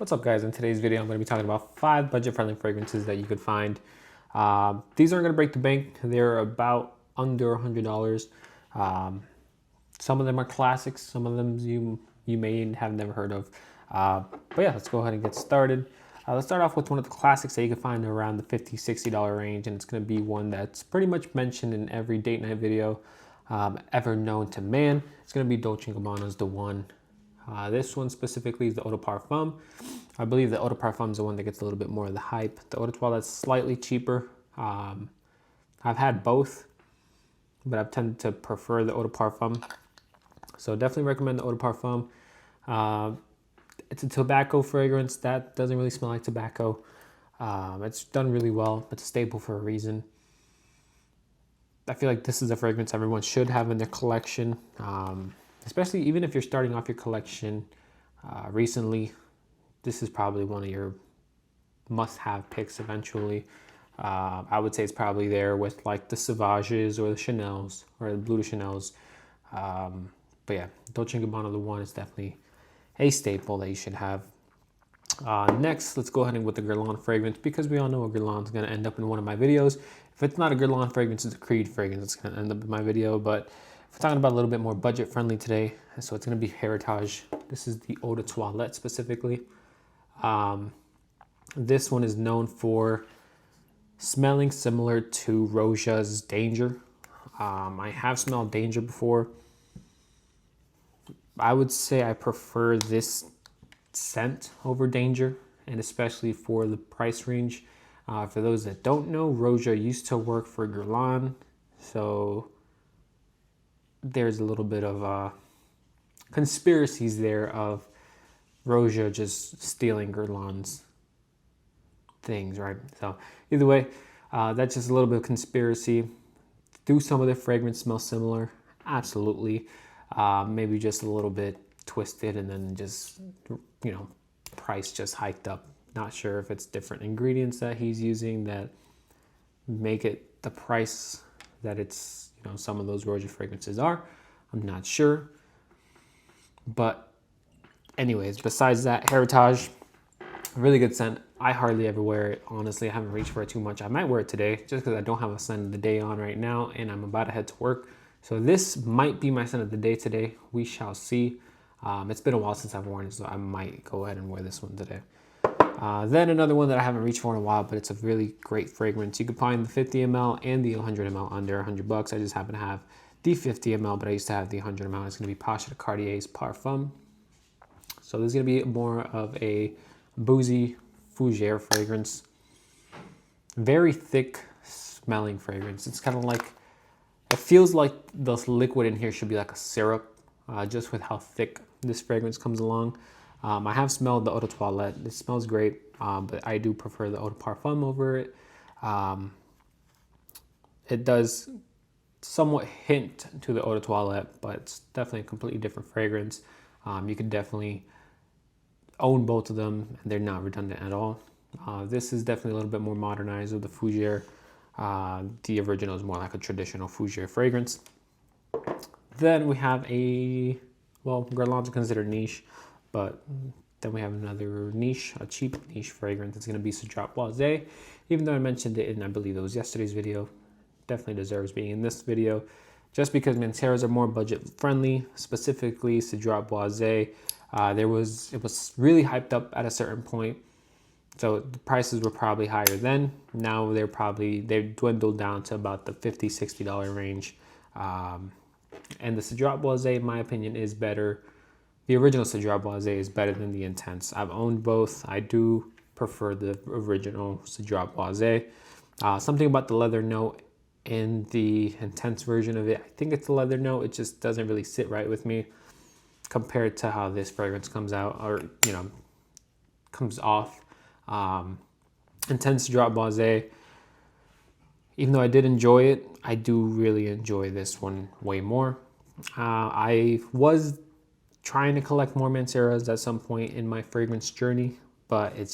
What's up, guys? In today's video, I'm going to be talking about 5 budget-friendly fragrances that you could find. These aren't going to break the bank. They're about under $100. Some of them are classics. Some of them you may have never heard of. But yeah, let's go ahead and get started. Let's start off with one of the classics that you can find around the $50, $60 range, and it's going to be one that's pretty much mentioned in every date night video ever known to man. It's going to be Dolce Gabbana's The One. This one specifically is the Eau de Parfum. I believe the Eau de Parfum is the one that gets a little bit more of the hype. The Eau de Toilette's slightly cheaper. I've had both, but I've tended to prefer the Eau de Parfum. So definitely recommend the Eau de Parfum. It's a tobacco fragrance that doesn't really smell like tobacco. It's done really well. It's a staple for a reason. I feel like this is a fragrance everyone should have in their collection. Especially even if you're starting off your collection recently, this is probably one of your must-have picks eventually. I would say it's probably there with like the Sauvages or the Chanels or the Bleu de Chanels. But yeah, Dolce Gabbana The One is definitely a staple that you should have. Next, let's go ahead and with the Guerlain fragrance, because we all know a Guerlain is going to end up in one of my videos. If it's not a Guerlain fragrance, it's a Creed fragrance. It's going to end up in my video, but we're talking about a little bit more budget friendly today, so it's going to be Heritage. This is the Eau de Toilette specifically. This one is known for smelling similar to Roja's Danger. I have smelled Danger before. I would say I prefer this scent over Danger, and especially for the price range. For those that don't know, Roja used to work for Guerlain, so there's a little bit of conspiracies there of Roja just stealing Guerlain's things, right? So either way, that's just a little bit of conspiracy. Do some of the fragrance smell similar? Absolutely. Maybe just a little bit twisted, and then just, you know, price just hiked up. Not sure if it's different ingredients that he's using that make it the price that it's, you know, some of those Roja fragrances are. I'm not sure. But anyways, besides that, Heritage, really good scent. I hardly ever wear it. Honestly, I haven't reached for it too much. I might wear it today just because I don't have a scent of the day on right now and I'm about to head to work. So this might be my scent of the day today. We shall see. It's been a while since I've worn it, so I might go ahead and wear this one today. Then another one that I haven't reached for in a while, but it's a really great fragrance. You can find the 50 ml and the 100 ml under $100. I just happen to have the 50 ml, but I used to have the 100 ml. It's going to be Pasha de Cartier's Parfum. So this is going to be more of a boozy fougere fragrance. Very thick smelling fragrance. It's kind of like, it feels like the liquid in here should be like a syrup, just with how thick this fragrance comes along. I have smelled the Eau de Toilette. It smells great, but I do prefer the Eau de Parfum over it. It does somewhat hint to the Eau de Toilette, but it's definitely a completely different fragrance. You could definitely own both of them, and they're not redundant at all. This is definitely a little bit more modernized with the fougere. The original is more like a traditional fougere fragrance. Then we have Guerlain's considered niche, but then we have another niche, a cheap niche fragrance. It's going to be Cedrat Boisé. Even though I mentioned it in, I believe it was yesterday's video, definitely deserves being in this video, just because Manceras are more budget friendly. Specifically, Cedrat Boisé. It was really hyped up at a certain point, so the prices were probably higher then. Now they've dwindled down to about the $50, $60 range. And the Cedrat Boisé, in my opinion, is better. The original Cedrat Boisé is better than the Intense. I've owned both. I do prefer the original Cedrat Boisé. Something about the leather note in the Intense version of it, I think it's a leather note. It just doesn't really sit right with me compared to how this fragrance comes out, or, you know, comes off. Intense Cedrat Boisé, even though I did enjoy it, I do really enjoy this one way more. I was trying to collect more Manceras at some point in my fragrance journey, but it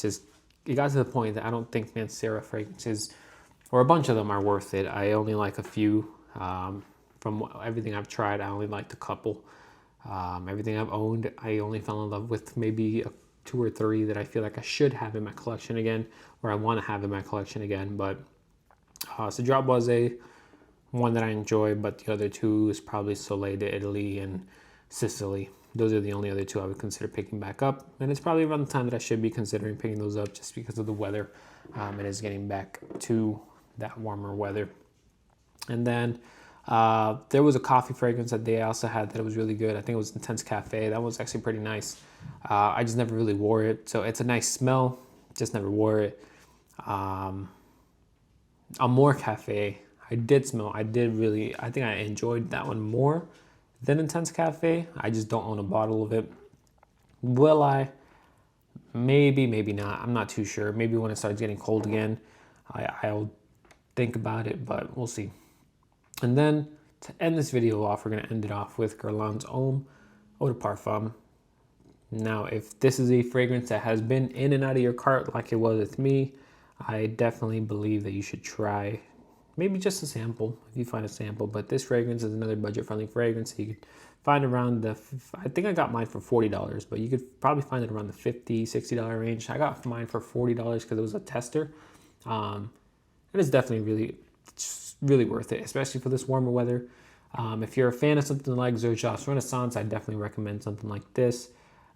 got to the point that I don't think Mancera fragrances, or a bunch of them, are worth it. I only like a few. From everything I've tried, I only liked a couple. Everything I've owned, I only fell in love with maybe 2 or 3 that I feel like I should have in my collection again, or I want to have in my collection again. But so Drop was one that I enjoy, but the other 2 is probably Soleil de Italy and Sicily. Those are the only other 2 I would consider picking back up. And it's probably around the time that I should be considering picking those up just because of the weather. It is getting back to that warmer weather. And then there was a coffee fragrance that they also had that was really good. I think it was Intense Cafe. That was actually pretty nice. I just never really wore it. So it's a nice smell. Just never wore it. Amore Cafe. I think I enjoyed that one more than Intense Cafe. I just don't own a bottle of it. Will I? Maybe, maybe not. I'm not too sure. Maybe when it starts getting cold again, I'll think about it, but we'll see. And then to end this video off, we're going to end it off with Guerlain's Eau de Parfum. Now, if this is a fragrance that has been in and out of your cart like it was with me, I definitely believe that you should try maybe just a sample if you find a sample. But this fragrance is another budget-friendly fragrance. You could find around I think I got mine for $40, but you could probably find it around the $50, $60 range. I got mine for $40 because it was a tester. And it's definitely really worth it, especially for this warmer weather. If you're a fan of something like Xerjoff's Renaissance, I definitely recommend something like this.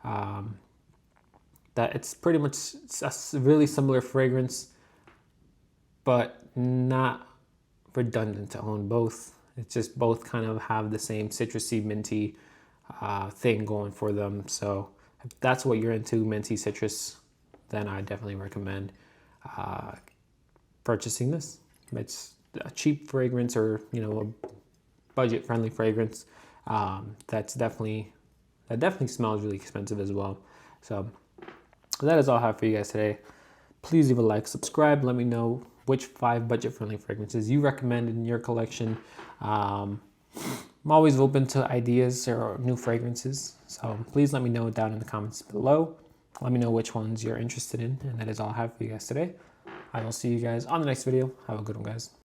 That it's pretty much a really similar fragrance, but not redundant to own both. It's just both kind of have the same citrusy, minty thing going for them. So if that's what you're into, minty citrus, then I definitely recommend purchasing this. It's a cheap fragrance, or a budget-friendly fragrance that definitely smells really expensive as well. So that is all I have for you guys today. Please leave a like, subscribe. Let me know which 5 budget-friendly fragrances you recommend in your collection. I'm always open to ideas or new fragrances, so please let me know down in the comments below. Let me know which ones you're interested in, and that is all I have for you guys today. I will see you guys on the next video. Have a good one, guys.